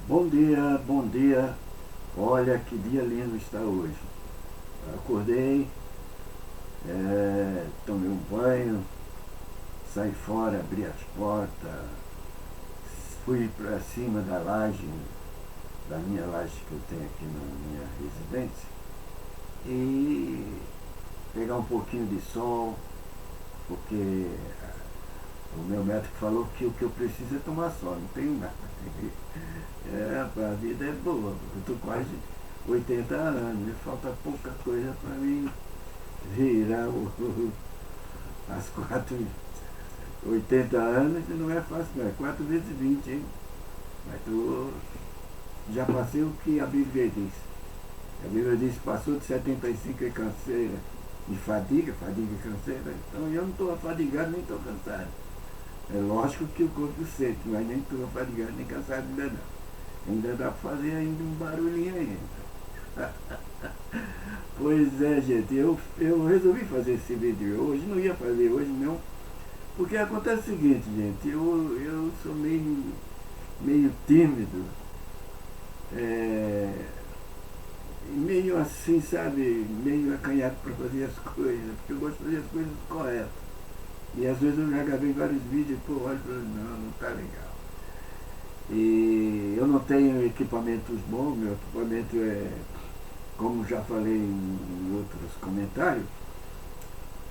Bom dia, bom dia. Olha que dia lindo está hoje. Acordei, tomei um banho, saí fora, abri as portas, fui para cima da laje, da minha laje que eu tenho aqui na minha residência, e pegar um pouquinho de sol, porque o meu médico falou que o que eu preciso é tomar sol, não tenho nada. A vida é boa, eu estou quase 80 anos, me falta pouca coisa para mim virar as 80 anos, não é fácil não, é 4 vezes 20, hein? Mas já passei o que a Bíblia diz. A Bíblia diz que passou de 75 é canseira e fadiga e canseira, então eu não estou afadigado nem estou cansado. É lógico que o corpo sente, mas nem estou afadigado nem cansado ainda não. Ainda dá para fazer ainda um barulhinho ainda. Pois é, gente, eu resolvi fazer esse vídeo hoje, não ia fazer hoje não, porque acontece o seguinte, gente, eu sou meio tímido, é, meio assim, sabe, meio acanhado para fazer as coisas, porque eu gosto de fazer as coisas corretas. E às vezes eu já gravei vários vídeos e olho e falo, não tá legal. E eu não tenho equipamentos bons, meu equipamento é, como já falei em outros comentários,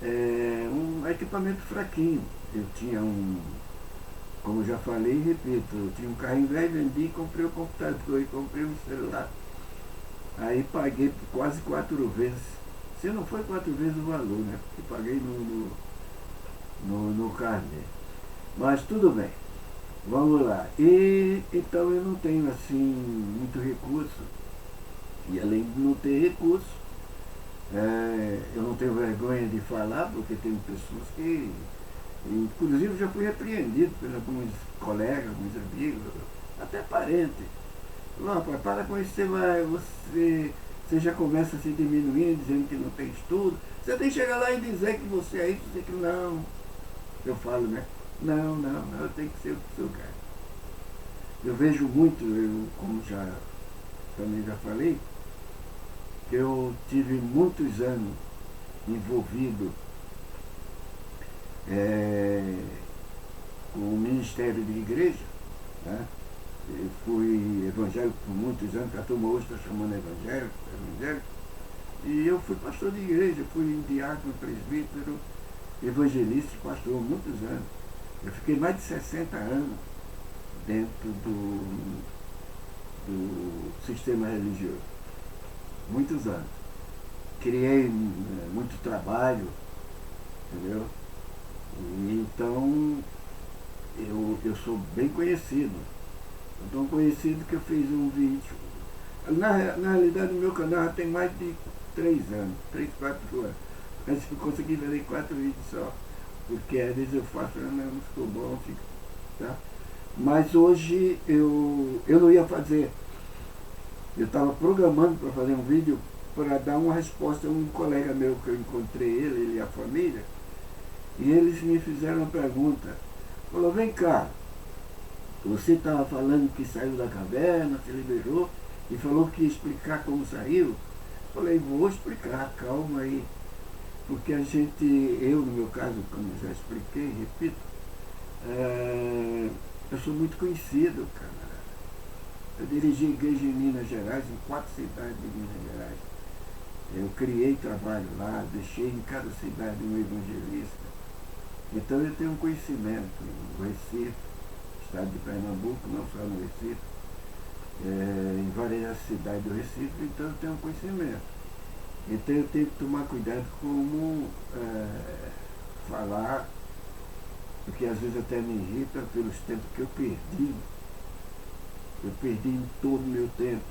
é um equipamento fraquinho. Eu tinha como já falei e repito, eu tinha um carrinho velho, vendi, comprei o computador e comprei um celular. Aí paguei quase 4 vezes. Se não foi 4 vezes o valor, né? Porque paguei no carnê. Mas tudo bem. Vamos lá. E então eu não tenho assim muito recurso. E além de não ter recurso, eu não tenho vergonha de falar, porque tem pessoas que. Inclusive já fui repreendido por alguns colegas, alguns amigos, até parentes. Não, rapaz, para com isso, você já começa a se diminuindo, dizendo que não tem estudo. Você tem que chegar lá e dizer que você é isso, você que não. Eu falo, né? Não, eu tenho que ser o que sou, cara. Eu vejo muito, como também já falei, que eu tive muitos anos envolvido com o ministério de igreja, né? Eu fui evangélico por muitos anos, que a turma hoje está chamando evangélico, e eu fui pastor de igreja, fui diácono, presbítero, evangelista e pastor muitos anos. Eu fiquei mais de 60 anos dentro do sistema religioso. Muitos anos. Criei muito trabalho, entendeu? E então eu sou bem conhecido. Tão conhecido que eu fiz um vídeo. Na realidade o meu canal já tem mais de 3 anos, 3, 4 anos. Mas eu consegui fazer 4 vídeos só. Porque às vezes eu faço, não ficou bom, fica, tá? Mas hoje eu não ia fazer. Eu estava programando para fazer um vídeo para dar uma resposta a um colega meu que eu encontrei, ele e a família, e eles me fizeram uma pergunta. Falou, vem cá, você estava falando que saiu da caverna, se liberou, e falou que ia explicar como saiu. Falei, vou explicar, calma aí. Porque eu no meu caso, como já expliquei, repito, eu sou muito conhecido, cara. Eu dirigi igreja em Minas Gerais, em 4 cidades de Minas Gerais. Eu criei trabalho lá, deixei em cada cidade um evangelista. Então eu tenho um conhecimento no Recife, estado de Pernambuco, não só no Recife, em várias cidades do Recife, então eu tenho um conhecimento. Então eu tenho que tomar cuidado como falar, porque às vezes até me irrita pelos tempos que eu perdi. Eu perdi todo o meu tempo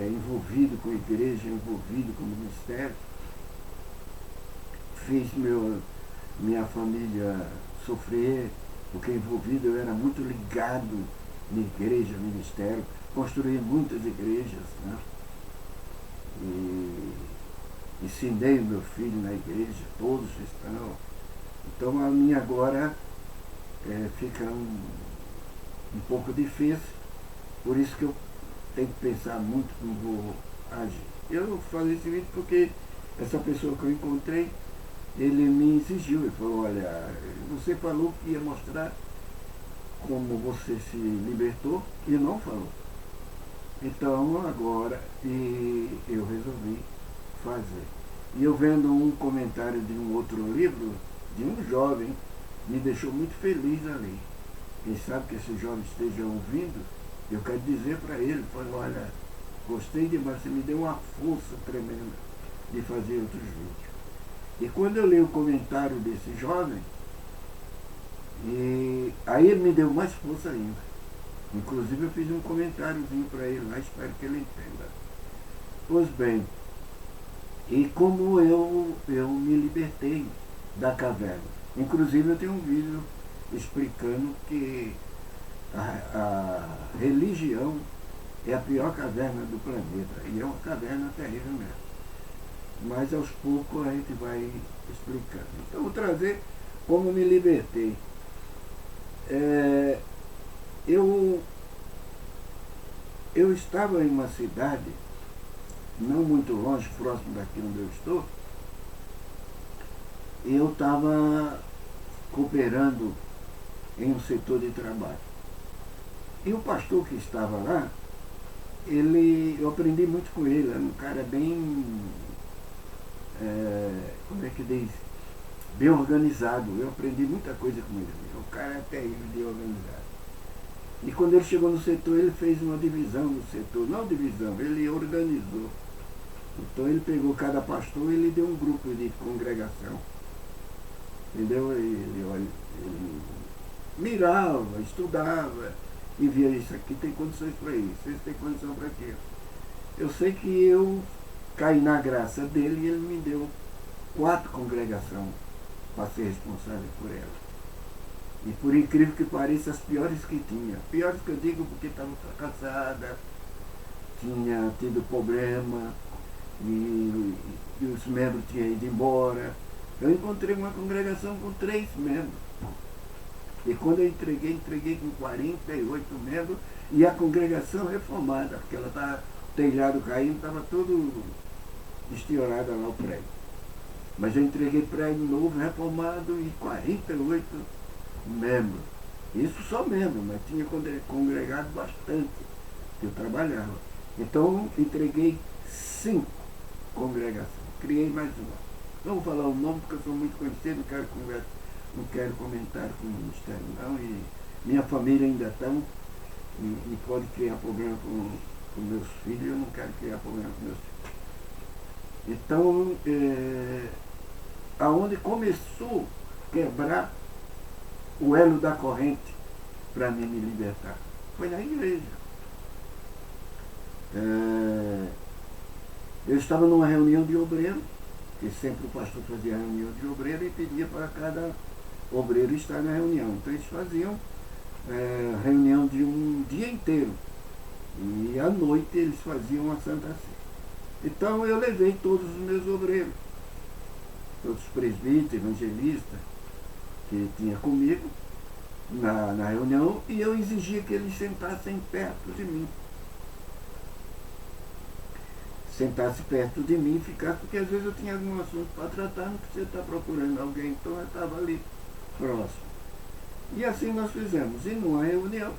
envolvido com a igreja, envolvido com o ministério. Fiz minha família sofrer, porque envolvido eu era muito ligado na igreja, ministério, construí muitas igrejas, né? E ensinei o meu filho na igreja, todos estão. Então a minha agora fica um pouco difícil, Por isso que eu tenho que pensar muito como vou agir. Eu faço esse vídeo porque essa pessoa que eu encontrei, ele me exigiu, ele falou, olha, você falou que ia mostrar como você se libertou e não falou. Então agora eu resolvi fazer. E eu vendo um comentário de um outro livro, de um jovem, me deixou muito feliz ali. Quem sabe que esse jovem esteja ouvindo, eu quero dizer para ele, olha, gostei demais, você me deu uma força tremenda de fazer outros vídeos. E quando eu li o comentário desse jovem, aí ele me deu mais força ainda. Inclusive eu fiz um comentáriozinho para ele lá, espero que ele entenda. Pois bem, e como eu me libertei da caverna. Inclusive eu tenho um vídeo explicando que a religião é a pior caverna do planeta. E é uma caverna terrível mesmo. Mas aos poucos a gente vai explicando. Então eu vou trazer como me libertei. Eu estava em uma cidade, não muito longe, próximo daqui onde eu estou, e eu estava cooperando em um setor de trabalho. E o pastor que estava lá, eu aprendi muito com ele, era um cara bem, como é que diz, bem organizado. Eu aprendi muita coisa com ele. O cara é terrível de organizado. E quando ele chegou no setor, ele fez uma divisão no setor. Não divisão, ele organizou. Então ele pegou cada pastor e ele deu um grupo de congregação. Entendeu? Ele mirava, estudava e via isso aqui tem condições para isso, isso tem condição para aquilo. Eu sei que eu caí na graça dele e ele me deu 4 congregações para ser responsável por ela. E por incrível que pareça, as piores que tinha. Piores que eu digo porque estava fracassada, tinha tido problema e os membros tinham ido embora. Eu encontrei uma congregação com 3 membros. E quando eu entreguei com 48 membros e a congregação reformada, porque ela estava, o telhado caindo, estava todo estiorado lá o prédio. Mas eu entreguei prédio novo, reformado e 48 membros. Isso só membros, mas tinha congregado bastante, que eu trabalhava. Então entreguei 5 congregações, criei mais uma. Não vou falar o nome porque eu sou muito conhecido, não quero comentar com o ministério não, e minha família ainda está e pode criar problema com meus filhos, eu não quero criar problema com meus filhos. Então, aonde começou a quebrar o elo da corrente para mim me libertar? Foi na igreja. Eu estava numa reunião de obreiro, que sempre o pastor fazia reunião de obreiro e pedia para cada obreiro estar na reunião. Então eles faziam reunião de um dia inteiro. E à noite eles faziam a Santa Ceia. Então eu levei todos os meus obreiros, todos os presbíteros, evangelistas que tinha comigo na reunião, e eu exigia que eles sentassem perto de mim. Sentasse perto de mim e ficasse, porque às vezes eu tinha algum assunto para tratar, não precisa estar procurando alguém, então eu estava ali próximo. E assim nós fizemos. E numa reunião,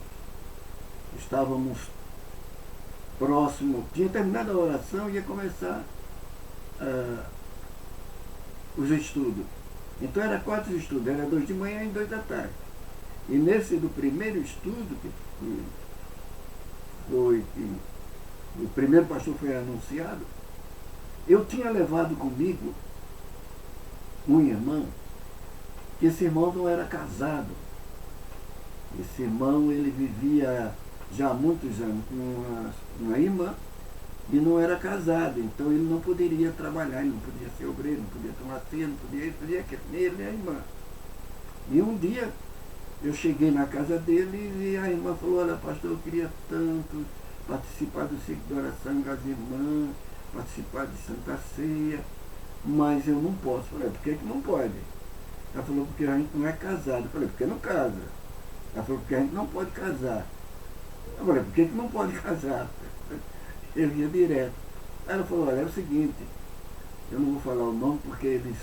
estávamos próximo, tinha terminado a oração e ia começar os estudos. Então era 4 estudos, era 2 de manhã e 2 da tarde. E nesse do primeiro estudo, que o primeiro pastor foi anunciado, eu tinha levado comigo um irmão, que esse irmão não era casado. Esse irmão, ele vivia já há muitos anos com uma irmã e não era casado, então ele não poderia trabalhar, ele não podia ser obreiro, não podia tomar ceia, não podia isso, podia aquilo, nem ele nem a irmã. E um dia eu cheguei na casa dele e a irmã falou, olha pastor, eu queria tanto participar do ciclo de oração com as irmãs, participar de Santa Ceia, mas eu não posso. Eu falei, por que não pode? Ela falou, porque a gente não é casado. Eu falei, por que não casa? Ela falou, porque a gente não pode casar Eu falei, por que não pode casar? Eu ia direto. Aí ela falou, olha, é o seguinte, eu não vou falar o nome porque ele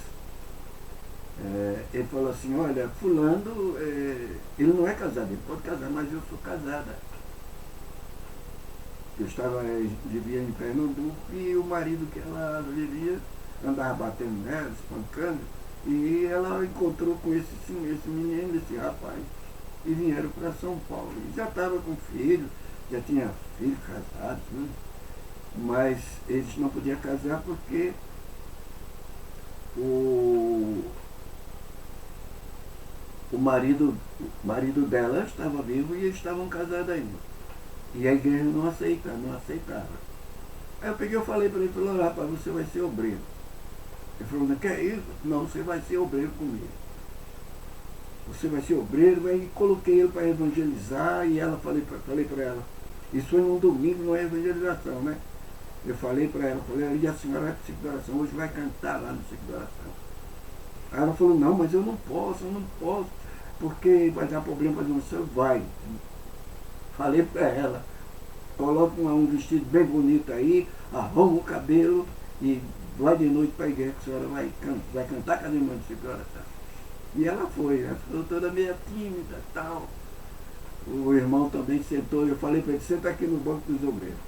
falou assim, olha, fulano, ele não é casado, ele pode casar, mas eu sou casada. Eu vivia em Pernambuco e o marido que ela vivia andava batendo nela, espancando, e ela encontrou com esse menino, esse rapaz, e vieram para São Paulo. E já estava com filho, já tinha filho casado, tudo, mas eles não podiam casar porque o marido dela estava vivo e eles estavam casados ainda. E a igreja não aceitava. Aí eu peguei e falei para ele, falou, rapaz, você vai ser obreiro. Ele falou, não quer isso? Não, você vai ser obreiro comigo. Você vai ser obreiro, aí coloquei ele para evangelizar e falei para ela, isso foi num domingo, não é evangelização, né? Eu falei para ela, e a senhora vai para o ciclo de oração, hoje vai cantar lá no ciclo de oração. Aí ela falou, não, mas eu não posso, porque vai dar problema para você, vai. Falei para ela, coloca um vestido bem bonito aí, arruma o cabelo e vai de noite para a igreja que a senhora vai cantar com a irmã de ciclo de oração. E ela foi, ela ficou toda meio tímida e tal. O irmão também sentou, eu falei para ele, senta aqui no banco dos obreiros.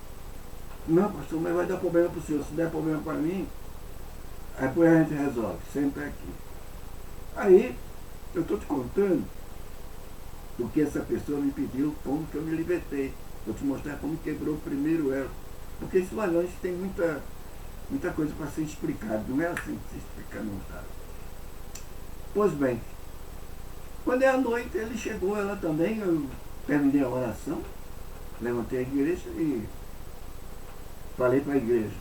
Não, pastor, mas vai dar problema para o senhor, se der problema para mim, aí depois a gente resolve, senta aqui. Aí, eu estou te contando o que essa pessoa me pediu, como que eu me libertei. Vou te mostrar como quebrou o primeiro elo. Porque esse valor tem muita coisa para ser explicado, não é assim que se explica, não, tá? Pois bem, quando é à noite, ele chegou, ela também, eu terminei a oração, levantei a igreja e falei para a igreja.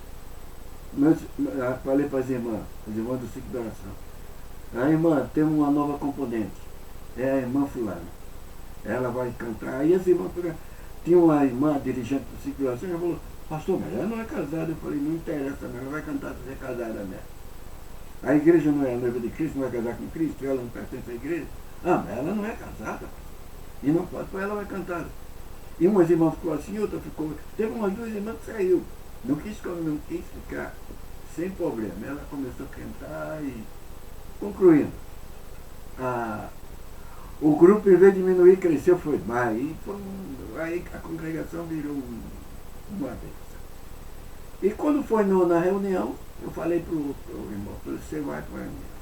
Falei para as irmãs do ciclo de oração. A irmã tem uma nova componente, é a irmã fulana. Ela vai cantar. Aí as irmãs, tinha uma irmã dirigente do ciclo de oração, ela falou, pastor, mas ela não é casada. Eu falei, não interessa, ela vai cantar se é casada mesmo. A igreja não é a noiva de Cristo, não vai casar com Cristo, ela não pertence à igreja. Ah, mas ela não é casada. E não pode, ela vai cantar. E umas irmãs ficou assim, outra ficou. Teve umas duas irmãs que saiu. Não quis ficar sem problema. Ela começou a cantar e concluindo. O grupo, em vez de diminuir, cresceu, foi mais. Aí a congregação virou uma vez. E quando foi na reunião, eu falei para o irmão, você vai para a reunião.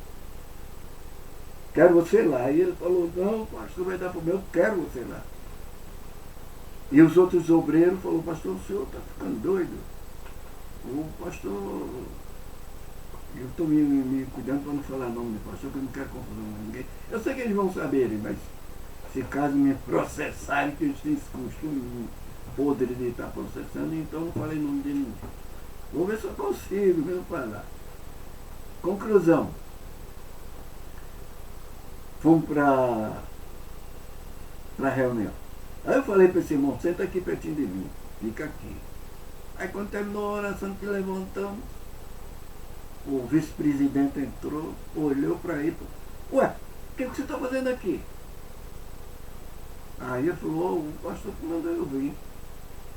Quero você lá. E ele falou, não, pastor, vai dar problema, eu quero você lá. E os outros obreiros falaram, pastor, o senhor está ficando doido. O pastor, eu estou me cuidando para não falar nome do pastor, que eu não quero confusão com ninguém. Eu sei que eles vão saberem, mas se caso me processarem, que eles têm esse costume podre de estar processando, então eu não falei nome de ninguém. Vou ver se eu consigo mesmo falar. Conclusão. Fomos para a reunião. Aí eu falei para esse irmão, senta aqui pertinho de mim, fica aqui. Aí quando terminou a oração que levantamos, o vice-presidente entrou, olhou para ele, ué, o que você está fazendo aqui? Aí ele falou, o pastor que mandou eu vir.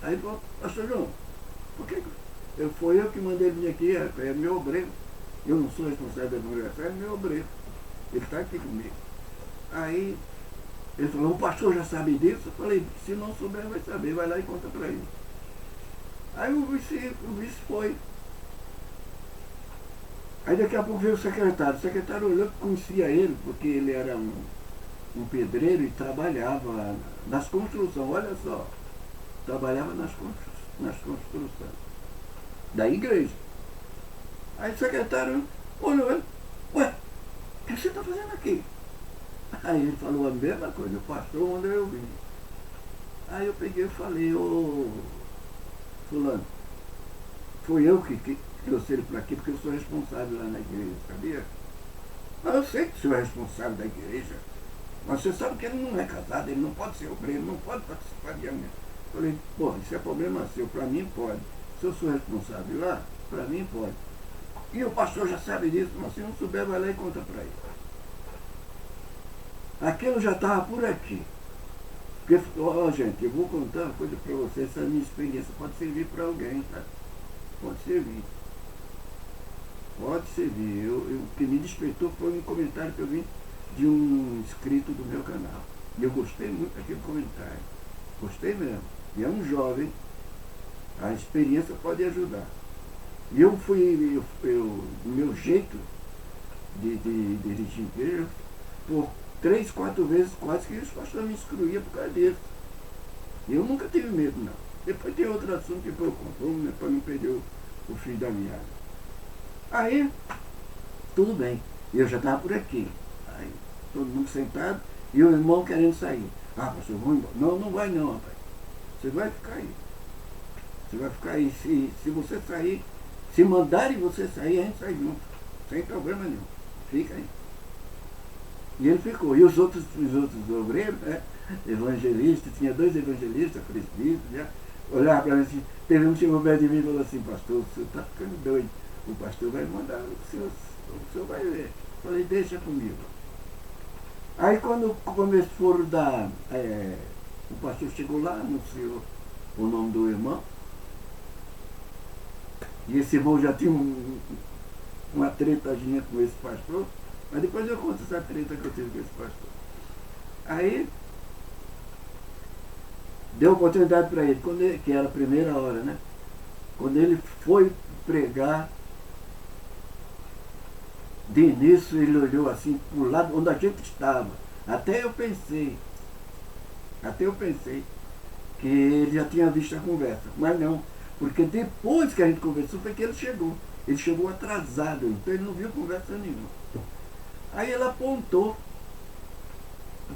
Aí ele falou, pastor João, por que foi eu que mandei ele vir aqui, é meu obreiro. Eu não sou responsável da congregação, é meu obreiro. Ele está aqui comigo. Aí ele falou, o pastor já sabe disso? Eu falei, se não souber, vai saber, vai lá e conta para ele. Aí o vice foi. Aí daqui a pouco veio o secretário olhou que conhecia ele, porque ele era um pedreiro e trabalhava nas construções, olha só, trabalhava nas construções da igreja. Aí o secretário olhou ele, ué, o que você está fazendo aqui? Aí ele falou a mesma coisa, o pastor mandou eu vir. Aí eu peguei e falei, ô fulano, foi eu que trouxe ele para aqui, porque eu sou responsável lá na igreja, sabia? Mas eu sei que o senhor é responsável da igreja, mas você sabe que ele não é casado, ele não pode ser obreiro, não pode participar de amém. Falei, pô, isso é problema seu, para mim pode. Se eu sou responsável lá, para mim pode. E o pastor já sabe disso, mas se não souber, vai lá e conta para ele. Aquilo já estava por aqui. Porque, ó, gente, eu vou contar uma coisa para vocês, essa minha experiência pode servir para alguém, tá? Pode servir. Pode servir. O que me despertou foi um comentário que eu vi de um inscrito do meu canal. E eu gostei muito daquele comentário. Gostei mesmo. E é um jovem, a experiência pode ajudar. E eu fui, do meu jeito de dirigir igreja, por 3, 4 vezes quase que os pastores me excluíam por causa disso. E eu nunca tive medo, não. Depois tem outro assunto que eu conto, para não perder o fio da meada. Aí, tudo bem. Eu já estava por aqui. Aí, todo mundo sentado e o irmão querendo sair. Ah, pastor, eu vou embora. Não, não vai não, rapaz. Você vai ficar aí. Você vai ficar aí. Se você sair, se mandarem você sair, a gente sai junto. Sem problema nenhum. Fica aí. E ele ficou. E os outros obreiros, né, evangelistas, tinha 2 evangelistas, presbíteros, já olhavam para mim assim, teve um que chegou perto de mim e falou assim, pastor, o senhor está ficando doido. O pastor vai mandar, o senhor vai ver. Eu falei, deixa comigo. Aí quando foram dar, o pastor chegou lá, anunciou o nome do irmão. E esse irmão já tinha uma tretazinha com esse pastor. Mas depois eu conto essa treta que eu tive com esse pastor. Aí, deu oportunidade para ele, que era a primeira hora, né? Quando ele foi pregar, de início ele olhou assim para o lado onde a gente estava. Até eu pensei que ele já tinha visto a conversa. Mas não, porque depois que a gente conversou foi que ele chegou. Ele chegou atrasado, então ele não viu conversa nenhuma. Aí ele apontou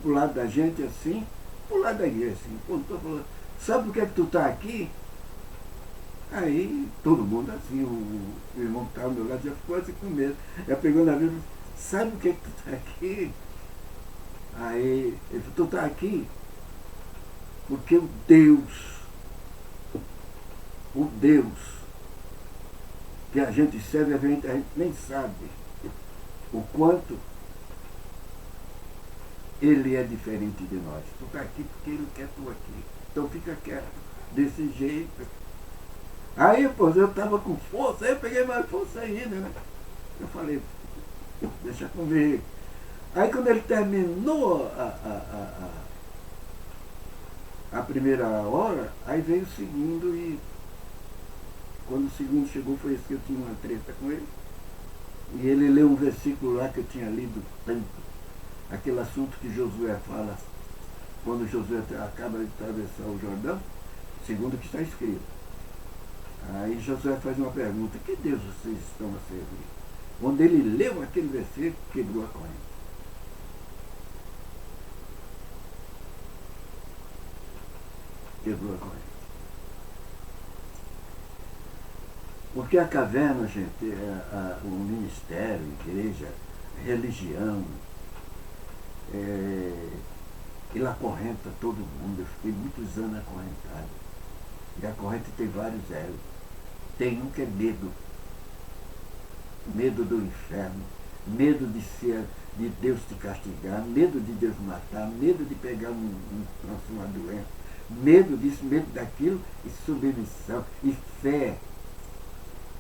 para o lado da gente assim, para o lado da igreja assim, apontou e falou, sabe por que tu está aqui? Aí todo mundo assim, o irmão que estava ao meu lado já ficou assim com medo. Já pegou na vida e falou, sabe por que tu está aqui? Aí ele falou, tu está aqui porque o Deus que a gente serve, a gente nem sabe o quanto ele é diferente de nós. Tu está aqui porque ele quer tu aqui. Então fica quieto, desse jeito. Aí, pô, eu estava com força, aí eu peguei mais força ainda, né? Eu falei, deixa comigo. Aí quando ele terminou a primeira hora, aí veio o segundo e quando o segundo chegou foi esse que eu tinha uma treta com ele. E ele leu um versículo lá que eu tinha lido tanto. Aquele assunto que Josué fala, quando Josué acaba de atravessar o Jordão, segundo o que está escrito. Aí Josué faz uma pergunta, que Deus vocês estão a servir? Quando ele leu aquele versículo, quebrou a corrente. Quebrou a corrente. Porque a caverna, gente, o ministério, a igreja, a religião, ele acorrenta todo mundo. Eu fiquei muitos anos acorrentado. E a corrente tem vários elos. Tem um que é medo. Medo do inferno. Medo de Deus te castigar. Medo de Deus matar. Medo de pegar uma doença. Medo disso, medo daquilo. E submissão. E fé.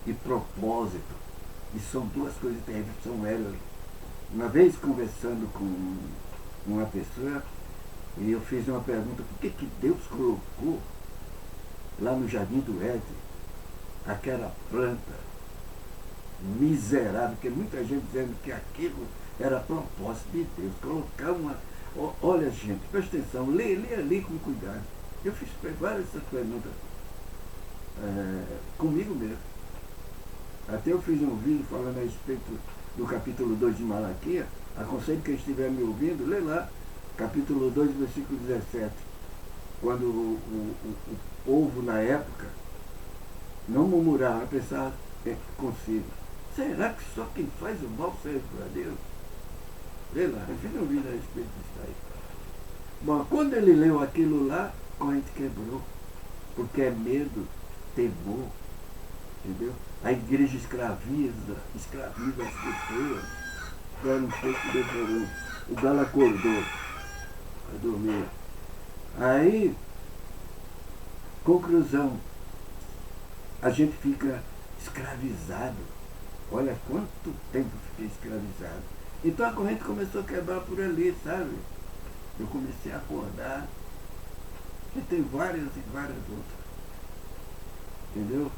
E propósito. E são 2 coisas terríveis. São elas. Uma vez conversando com uma pessoa, e eu fiz uma pergunta, por que Deus colocou lá no Jardim do Éden aquela planta miserável, porque muita gente dizendo que aquilo era propósito de Deus, colocar uma... Olha, gente, presta atenção, lê ali com cuidado. Eu fiz várias essas perguntas comigo mesmo. Até eu fiz um vídeo falando a respeito do capítulo 2 de Malaquias. Aconselho quem estiver me ouvindo, lê lá, capítulo 2, versículo 17. Quando o povo na época não murmurava, pensava consigo, será que só quem faz o mal serve para Deus? Lê lá, eu fiz um vídeo a respeito disso aí. Bom, quando ele leu aquilo lá, a corrente quebrou, porque é medo, temor, entendeu? A igreja escraviza as pessoas. Agora não sei o que devorou. O galo acordou, vai dormir. Aí, conclusão, a gente fica escravizado. Olha quanto tempo fiquei escravizado. Então a corrente começou a quebrar por ali, sabe? Eu comecei a acordar. E tem várias e várias outras. Entendeu?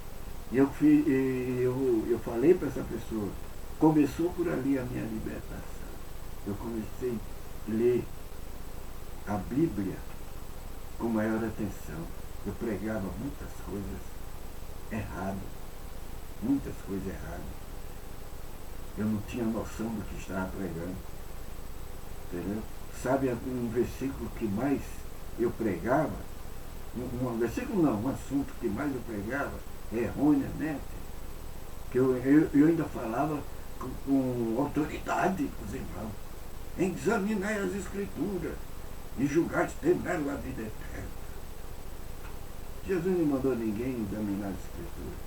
E eu falei para essa pessoa, começou por ali a minha libertação. Eu comecei a ler a Bíblia com maior atenção. Eu pregava muitas coisas erradas. Muitas coisas erradas. Eu não tinha noção do que estava pregando. Entendeu? Sabe um versículo que mais eu pregava? Um versículo não, um assunto que mais eu pregava erroneamente, que eu ainda falava com autoridade com os irmãos. Examinai as Escrituras e julgai se tem nela a vida eterna. Jesus não mandou ninguém examinar as Escrituras.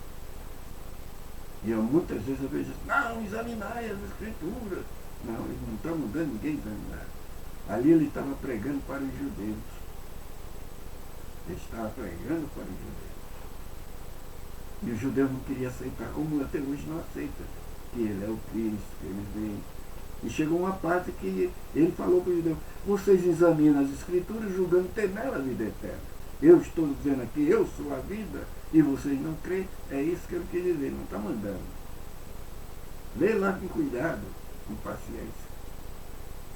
E muitas vezes eu vejo assim, não, examinai as Escrituras. Não, ele não está mandando ninguém examinar. Ali ele estava pregando para os judeus. Ele estava pregando para os judeus. E os judeus não queriam aceitar, como até hoje não aceita, que ele é o Cristo, que ele vem. E chegou uma parte que ele falou para os judeus, vocês examinam as Escrituras julgando ter nela a vida eterna. Eu estou dizendo aqui, eu sou a vida, e vocês não creem. É isso que ele quer dizer, não está mandando. Lê lá com cuidado, com paciência.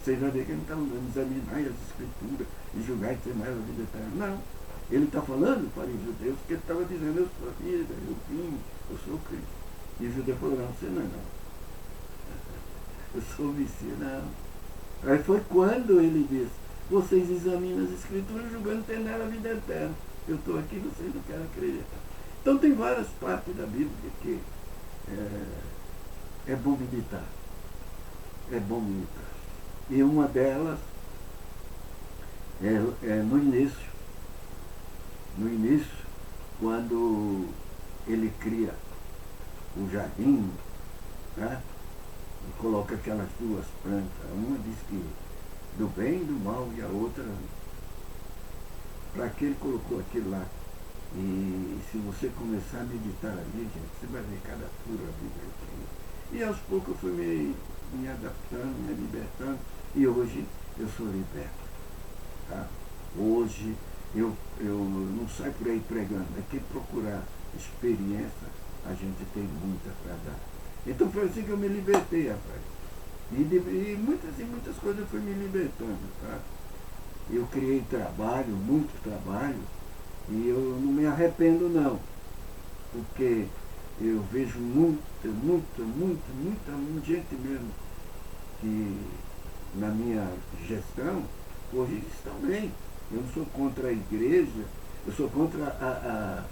Vocês vão ver que ele não está mandando examinar as Escrituras e julgar ter nela a vida eterna. Não. Ele está falando para os judeus que ele estava dizendo, eu sou a vida, eu vim, eu sou o Cristo. E o judeu falou, não, você não é não. Eu sou o Messias, não. Aí foi quando ele disse, vocês examinam as Escrituras julgando ter nela a vida eterna. Eu estou aqui, vocês não querem acreditar. Então tem várias partes da Bíblia que é bom meditar. É bom meditar. E uma delas é no início. No início, quando ele cria o jardim, né, e coloca aquelas duas plantas, uma diz que do bem e do mal, e a outra, para que ele colocou aquilo lá. E se você começar a meditar ali, gente, você vai ver cada furo a Bíblia tem. E aos poucos eu fui me adaptando, me libertando, e hoje eu sou liberto. Tá? Hoje eu não saio por aí pregando, mas quem procurar experiência, a gente tem muita para dar. Então foi assim que eu me libertei, rapaz. E muitas coisas eu fui me libertando, tá? Eu criei trabalho, muito trabalho, e eu não me arrependo não, porque eu vejo muita gente mesmo que na minha gestão hoje estão bem. Eu não sou contra a igreja, eu sou contra a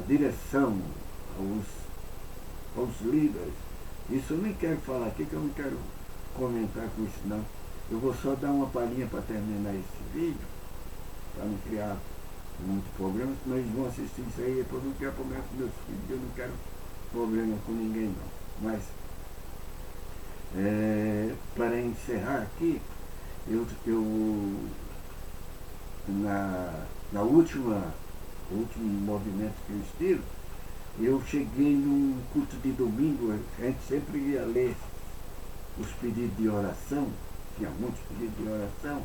direção, aos líderes. Isso eu nem quero falar aqui, que eu não quero comentar com isso não. Eu vou só dar uma palhinha para terminar esse vídeo, para não criar muito problema, senão eles vão assistir isso aí, depois não quero problema com meus filhos, eu não quero problema com ninguém não. Mas, para encerrar aqui, na último movimento que eu estive, eu cheguei num culto de domingo, a gente sempre ia ler os pedidos de oração, tinha muitos pedidos de oração,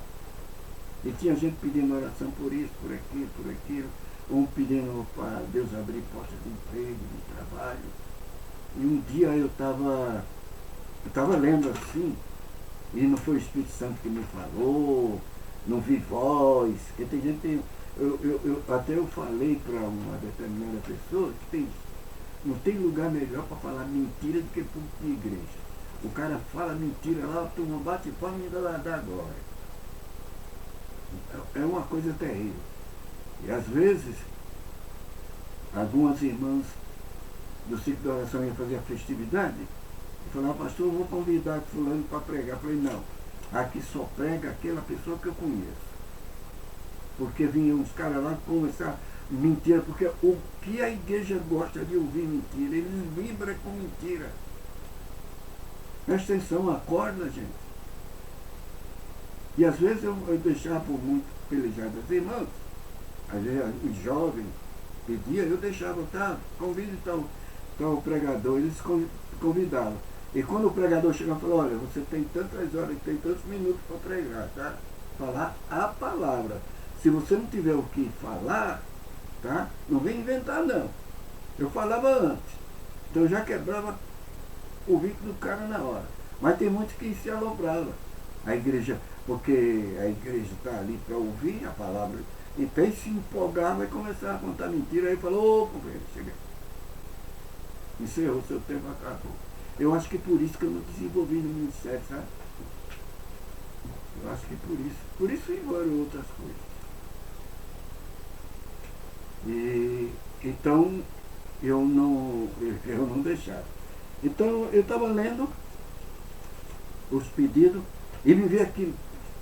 e tinha gente pedindo oração por isso, por aquilo, um pedindo para Deus abrir portas de emprego, de trabalho. E um dia eu estava lendo assim, e não foi o Espírito Santo que me falou, não vi voz, porque tem gente, até eu falei para uma determinada pessoa que não tem lugar melhor para falar mentira do que público de igreja. O cara fala mentira lá, a turma bate palma e ainda dá glória. É uma coisa terrível. E às vezes, algumas irmãs do ciclo de oração iam fazer a festividade e falavam, pastor, eu vou convidar fulano para pregar. Eu falei, não, aqui só prega aquela pessoa que eu conheço. Porque vinham uns caras lá começar mentira, porque o que a igreja gosta de ouvir mentira, eles vibram com mentira. Presta atenção, acorda, gente. E às vezes eu deixava por muito pelejado as irmãs, às vezes os jovens pediam, eu deixava, tá, convide tal pregador, eles convidavam. E quando o pregador chegava e falou, olha, você tem tantas horas, tem tantos minutos para pregar, tá? Falar a palavra. Se você não tiver o que falar, tá? Não vem inventar não. Eu falava antes. Então eu já quebrava o bico do cara na hora. Mas tem muitos que se alobravam. A igreja, porque a igreja está ali para ouvir a palavra. Então ele se empolgava e começava a contar mentira. Aí falou, ô companheiro, chega. Encerrou, seu tempo acabou. Eu acho que por isso que eu não desenvolvi no ministério, sabe? Eu acho que por isso. Por isso e embora outras coisas. E então eu não deixava. Então eu estava lendo os pedidos e me veio aqui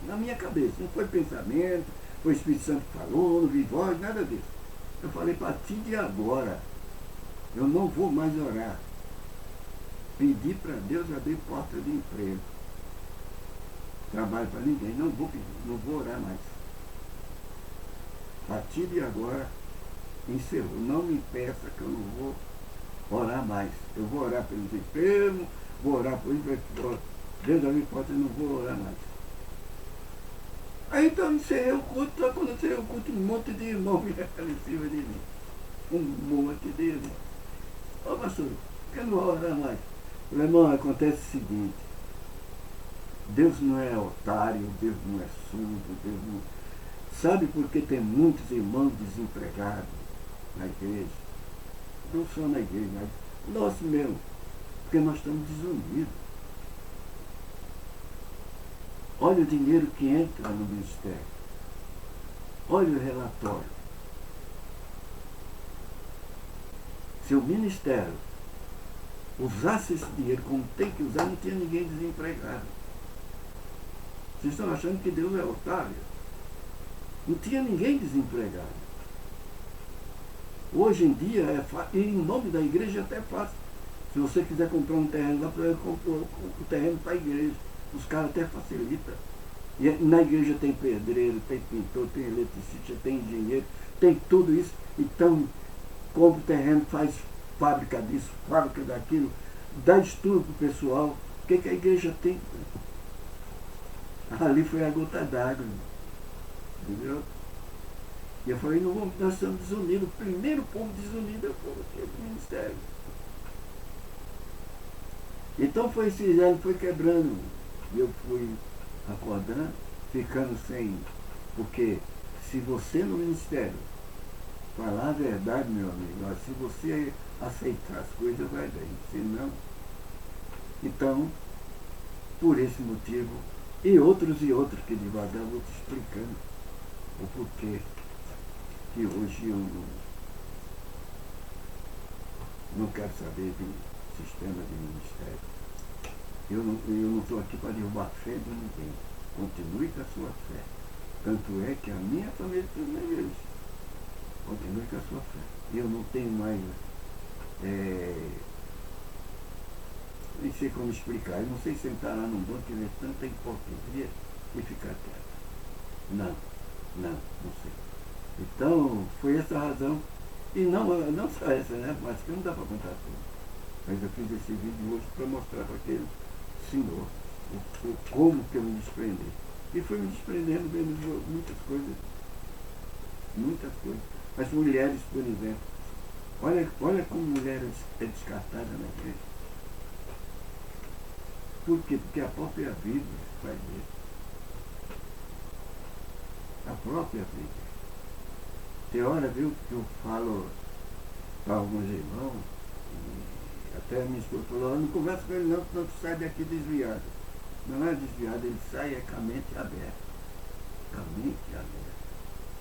na minha cabeça. Não foi pensamento, foi o Espírito Santo que falou, não vi voz, nada disso. Eu falei, a partir de agora, eu não vou mais orar. Pedir para Deus abrir porta de emprego. Trabalho para ninguém, não vou orar mais. A partir de agora, encerrou. Não me peça que eu não vou orar mais. Eu vou orar pelos enfermos, vou orar por isso, Deus abrir porta e não vou orar mais. Aí então encerrei o culto, quando eu encerrei o culto, um monte de irmão vinha em cima de mim. Um monte de irmão. Ô pastor, por que eu não vou orar mais? Eu falei, irmão, acontece o seguinte, Deus não é otário, Deus não é surdo, Deus não... Sabe por que tem muitos irmãos desempregados na igreja? Não só na igreja, mas nós mesmo, porque nós estamos desunidos. Olha o dinheiro que entra no ministério. Olha o relatório. Se o ministério usasse esse dinheiro como tem que usar, não tinha ninguém desempregado. Vocês estão achando que Deus é otário? Não tinha ninguém desempregado. Hoje em dia, e em nome da igreja é até fácil. Se você quiser comprar um terreno lá, você compra o terreno para a igreja. Os caras até facilitam. E na igreja tem pedreiro, tem pintor, tem eletricista, tem engenheiro, tem tudo isso. Então, compra o terreno, faz fábrica disso, fábrica daquilo, dá estudo para o pessoal. O que a igreja tem? Ali foi a gota d'água. Entendeu? E eu falei, não, nós estamos desunidos. O primeiro povo desunido é o povo do ministério. Então foi esse gelo, foi quebrando. E eu fui acordando, ficando sem. Porque se você no ministério falar a verdade, meu amigo, se você aceitar as coisas, vai bem. Se não, então, por esse motivo, e outros que devagar vou te explicando o porquê que hoje eu não quero saber do sistema de ministério. Eu não estou aqui para derrubar a fé de ninguém. Continue com a sua fé. Tanto é que a minha família tem na igreja. Continue com a sua fé. Eu não tenho mais... nem sei como explicar. Eu não sei sentar lá num banco e ver tanta hipocrisia e ficar quieto. Não sei. Então, foi essa a razão. E não só essa, né? Mas que não dá para contar tudo. Mas eu fiz esse vídeo hoje para mostrar para aquele senhor como que eu me desprendi. E fui me desprendendo vendo muitas coisas. Muitas coisas. As mulheres, por exemplo. Olha como mulher é descartada na igreja. Por quê? Porque a própria Bíblia faz isso. A própria Bíblia. Tem hora, viu, que eu falo para alguns irmãos, até a minha esposa falou, não conversa com ele não, senão tu sai daqui desviado. Não é desviado, ele sai com a mente aberta. Com a mente aberta.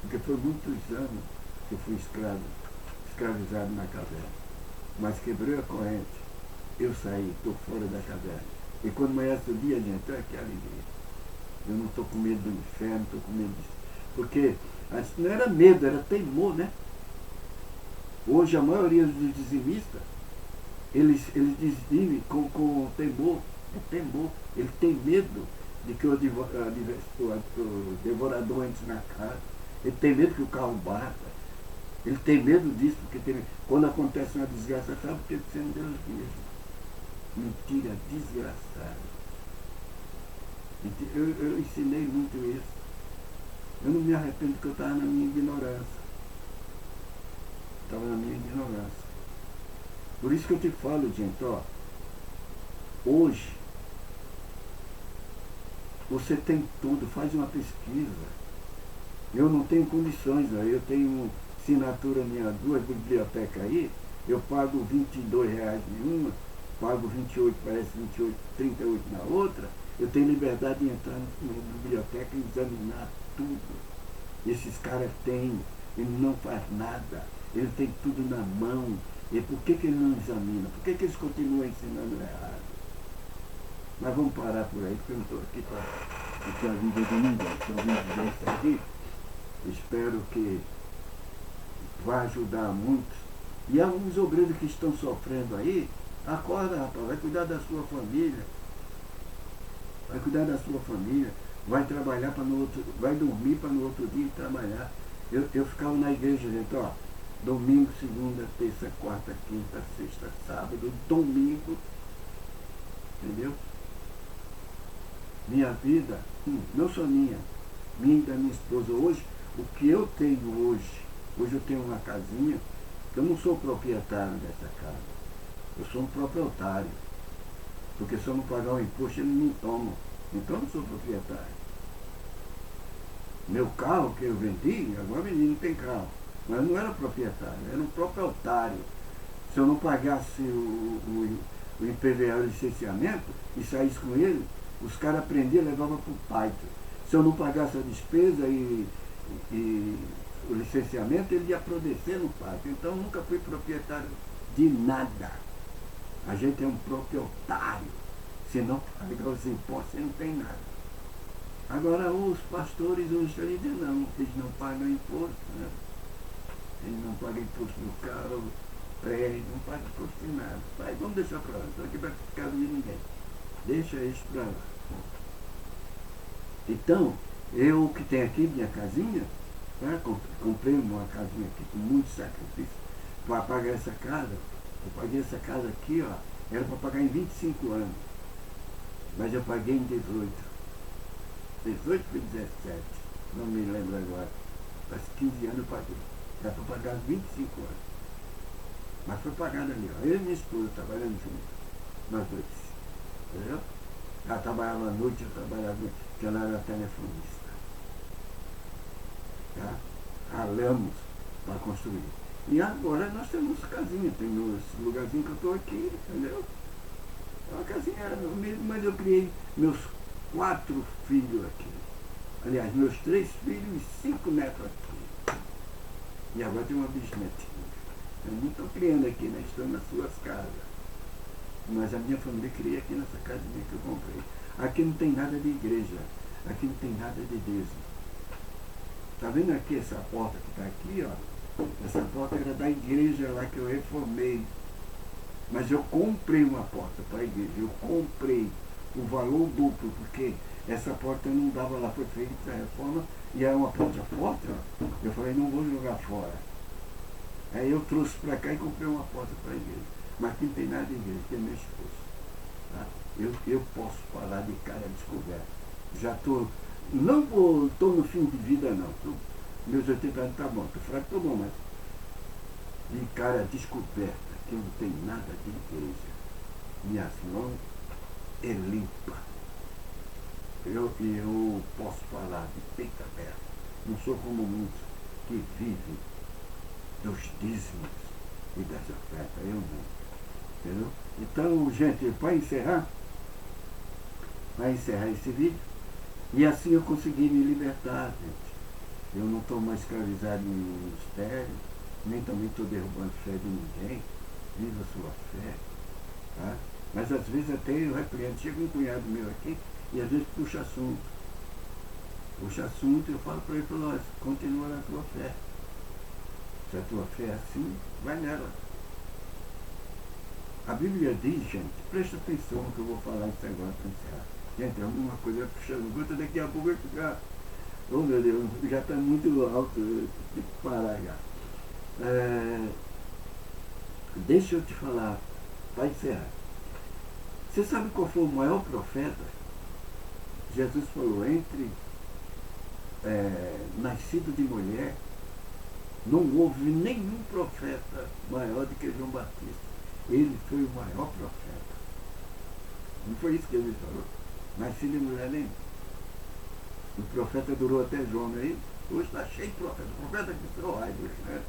Porque foi muitos anos que eu fui escravizado na caverna. Mas quebrei a corrente, eu saí, estou fora da caverna. E quando amanhece o dia, gente, olha que alegria. Eu não estou com medo do inferno, estou com medo disso. Porque antes não era medo, era temor, né? Hoje a maioria dos dizimistas, eles dizimem com temor. É temor. Ele tem medo de que o devorador entre na casa. Ele tem medo que o carro bata. Ele tem medo disso, porque quando acontece uma desgraça, sabe que ele sendo Deus mesmo. Mentira desgraçada. Eu ensinei muito isso. Eu não me arrependo porque eu estava na minha ignorância. Estava na minha ignorância. Por isso que eu te falo, gente, ó. Hoje, você tem tudo, faz uma pesquisa. Eu não tenho condições, ó. Eu tenho assinatura minha, 2 bibliotecas aí, eu pago R$ 22 em uma, pago 28, parece 28, 38 na outra. Eu tenho liberdade de entrar na biblioteca e examinar tudo. Esses caras têm, ele não faz nada, ele tem tudo na mão. E por que ele não examina? Por que eles continuam ensinando errado? Mas vamos parar por aí, porque eu não estou aqui para a vida de ninguém. Estou ouvindo isso aqui. Espero que vai ajudar muitos. E alguns obreiros que estão sofrendo aí, acorda, rapaz, vai cuidar da sua família. Vai cuidar da sua família. Vai trabalhar para no outro, vai dormir para no outro dia trabalhar. Eu ficava na igreja, gente, ó, domingo, segunda, terça, quarta, quinta, sexta, sábado, domingo, entendeu? Minha vida, não só minha e da minha esposa. Hoje, o que eu tenho hoje eu tenho uma casinha, eu não sou proprietário dessa casa, eu sou um proprietário, porque se eu não pagar o imposto, eles não tomam, então eu não sou proprietário. Meu carro que eu vendi, agora vendi, não tem carro, mas eu não era proprietário, eu era um proprietário. Se eu não pagasse o IPVA, o licenciamento, e saísse com ele, os caras prendiam e levavam para o pátio. Se eu não pagasse a despesa e o licenciamento, ele ia apodrecer no pátio. Então eu nunca fui proprietário de nada. A gente é um proprietário. Se não pagar os impostos, você não tem nada. Agora os pastores hoje eles não pagam imposto, né? Eles não pagam imposto no carro, prédio, não pagam imposto em nada. Mas vamos deixar para lá, estou aqui para ficar de ninguém. Deixa isso para lá. Então, eu que tenho aqui minha casinha, tá? Comprei uma casinha aqui com muito sacrifício para pagar essa casa. Eu paguei essa casa aqui, ó, era para pagar em 25 anos, mas eu paguei em 18. 18 para 17, não me lembro agora. Faz 15 anos eu paguei. Era para pagar 25 anos. Mas foi pagado ali, ó. Eu e minha esposa trabalhando juntos, nós dois. Entendeu? Ela trabalhava à noite, eu trabalhava à noite, porque ela era telefonista. Tá? Ralamos para construir. E agora nós temos casinha, temos lugarzinho que eu estou aqui, entendeu? É uma casinha mesmo, mas eu criei meus 4 filhos aqui. Aliás, meus 3 filhos e 5 netos aqui. E agora tem uma bisnetinha. Eu não estou criando aqui, né? Estou nas suas casas. Mas a minha família cria aqui nessa casinha que eu comprei. Aqui não tem nada de igreja. Aqui não tem nada de Deus. Está vendo aqui essa porta que está aqui, ó? Essa porta era da igreja lá que eu reformei. Mas eu comprei uma porta para a igreja. Eu comprei o valor duplo, porque essa porta não dava lá, foi feita a reforma, e era uma porta forte, ó. Eu falei, não vou jogar fora. Aí eu trouxe para cá e comprei uma porta para a igreja. Mas aqui não tem nada de igreja, que é meu esposo. Tá? Eu posso falar de cara descoberta. Já estou, não estou no fim de vida não. Meus 80 anos tá bom, estou fraco, estou bom, mas de cara descoberta, que não tem nada de igreja. Minhas mãos é limpa. Eu posso falar de peito aberto. Não sou como muitos que vivem dos dízimos e das ofertas. Eu não. Entendeu? Então, gente, para encerrar esse vídeo, e assim eu consegui me libertar, gente. Eu não estou mais escravizado em ministério, nem também estou derrubando fé de ninguém. Viva a sua fé. Tá? Mas às vezes até eu repreendo, chega um cunhado meu aqui e às vezes puxa assunto. Puxa assunto e eu falo para ele, olha, continua na tua fé. Se a tua fé é assim, vai nela. A Bíblia diz, gente, presta atenção no que eu vou falar isso agora para encerrar. Gente, alguma coisa puxando gota, daqui a pouco vai ficar. Oh meu Deus, já está muito alto, eu tenho que parar já. É, deixa eu te falar, para encerrar. Você sabe qual foi o maior profeta? Jesus falou, entre nascido de mulher, não houve nenhum profeta maior do que João Batista. Ele foi o maior profeta. Não foi isso que ele falou? Nascido de mulher nem. O profeta durou até João, não é isso? Hoje está cheio de profeta. O profeta que são hoje, né?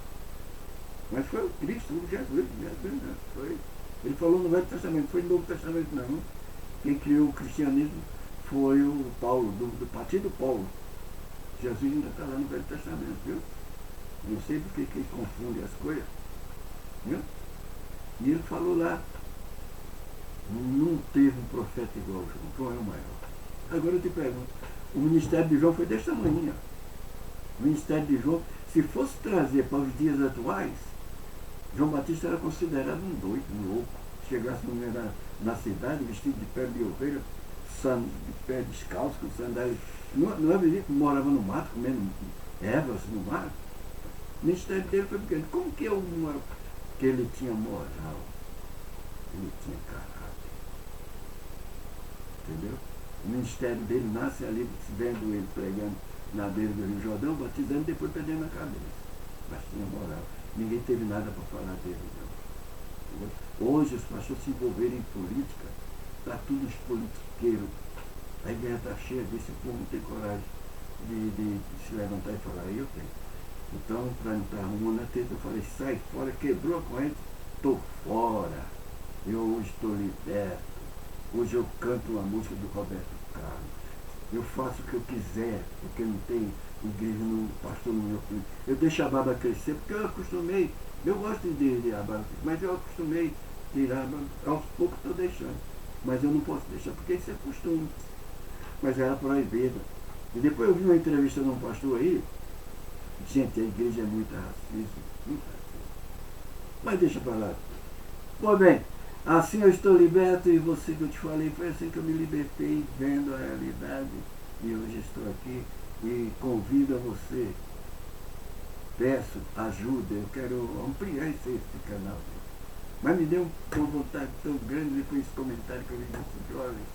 Mas foi o Cristo, o Jesus, né? Foi. Ele falou no Velho Testamento, foi no Novo Testamento não. Quem criou o cristianismo foi o Paulo, do partido Paulo. Jesus ainda está lá no Velho Testamento, viu? Não sei porque que eles confundem as coisas. Viu? E ele falou lá, não teve um profeta igual a João, João é o maior. Agora eu te pergunto, o ministério de João foi desse tamanho. O ministério de João, se fosse trazer para os dias atuais, João Batista era considerado um doido, um louco. Chegasse na cidade, vestido de pele de ovelha, de pé descalço, com sandália. Não é que morava no mato, comendo ervas no mato. O ministério dele foi pequeno. Como que que ele tinha moral? Ele tinha caráter. Entendeu? O ministério dele nasce ali, vendo ele pregando na beira do Rio Jordão, batizando e depois perdendo a cabeça. Mas tinha moral. Ninguém teve nada para falar dele, não. Entendeu? Hoje os pastores se envolverem em política, está tudo os politiqueiros. A igreja está cheia disso, o povo não tem coragem de se levantar e falar, eu tenho. Então, para não estar arrumando a teta, eu falei, sai fora, quebrou a corrente, estou fora. Eu hoje estou liberto. Hoje eu canto uma música do Roberto Carlos. Eu faço o que eu quiser, porque não tem igreja, no pastor no meu filho. Eu deixo a barba crescer, porque eu acostumei. Eu gosto de a barba crescer, mas eu acostumei tirar a barba. Aos poucos estou deixando. Mas eu não posso deixar, porque isso é costume. Mas era proibida. E depois eu vi uma entrevista de um pastor aí. Gente, a igreja é muito racista, muito racista. Mas deixa para lá. Pois bem, assim eu estou liberto e você que eu te falei, foi assim que eu me libertei, vendo a realidade. E hoje estou aqui e convido a você. Peço ajuda, eu quero ampliar esse canal. Mas me deu uma vontade tão grande depois desse comentário que eu vi desses jovens.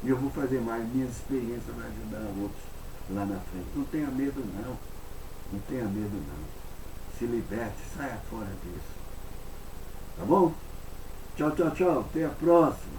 E eu vou fazer mais, minhas experiências vão ajudar outros lá na frente. Não tenha medo não. Não tenha medo não. Se liberte, saia fora disso. Tá bom? Tchau, tchau, tchau. Até a próxima.